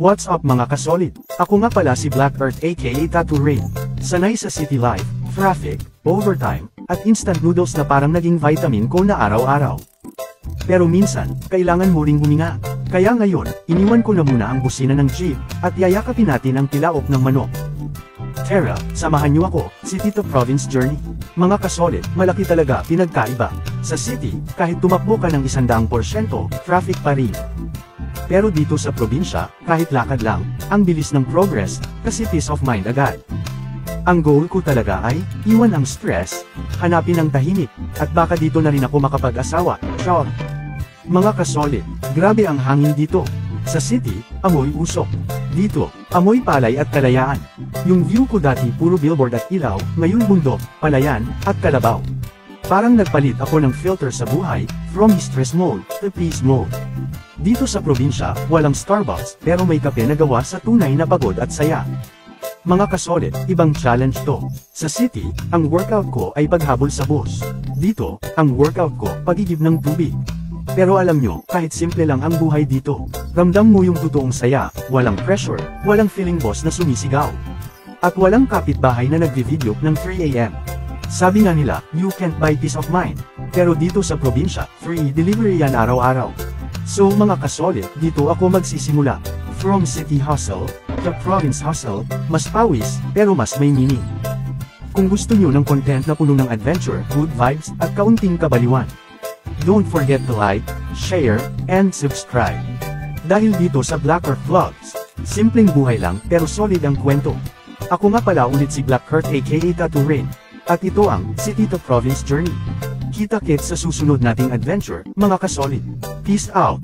What's up mga kasolid? Ako nga pala si Black Earth aka Tattoo Rain. Sanay sa city life, traffic, overtime, at instant noodles na parang naging vitamin ko na araw-araw. Pero minsan, kailangan mo ring huminga. Kaya ngayon, iniwan ko na muna ang busina ng jeep, at yayakapin natin ang tilaok ng manok. Tara, samahan niyo ako, City to Province Journey. Mga kasolid, malaki talaga pinagkaiba. Sa city, kahit tumakbo ka ng 100%, traffic pa rin. Pero dito sa probinsya, kahit lakad lang, ang bilis ng progress, kasi peace of mind agad. Ang goal ko talaga ay, iwan ang stress, hanapin ang tahimik, at baka dito na rin ako makapag-asawa, char. Mga kasolid, grabe ang hangin dito. Sa city, amoy usok. Dito, amoy palay at kalayaan. Yung view ko dati puro billboard at ilaw, ngayon bundok, palayan, at kalabaw. Parang nagpalit ako ng filter sa buhay, from stress mode, to peace mode. Dito sa probinsya, walang Starbucks, pero may kape na gawa sa tunay na pagod at saya. Mga kasolid, ibang challenge to. Sa city, ang workout ko ay paghabol sa bus. Dito, ang workout ko, pagigib ng tubig. Pero alam nyo, kahit simple lang ang buhay dito, ramdam mo yung totoong saya, walang pressure, walang feeling boss na sumisigaw. At walang kapitbahay na nagvi-video ng 3 AM. Sabi nga nila, you can't buy peace of mind. Pero dito sa probinsya, free delivery yan araw-araw. So mga kasolid, dito ako magsisimula. From city hustle, to province hustle, mas pawis, pero mas may meaning. Kung gusto nyo ng content na puno ng adventure, good vibes, at kaunting kabaliwan, don't forget to like, share, and subscribe. Dahil dito sa Black Earth Vlogs, simpleng buhay lang, pero solid ang kwento. Ako nga pala ulit si Black Earth aka Tattoo Rain. At ito ang City to Province Journey. Kita-kits sa susunod nating adventure, mga kasolid. Peace out!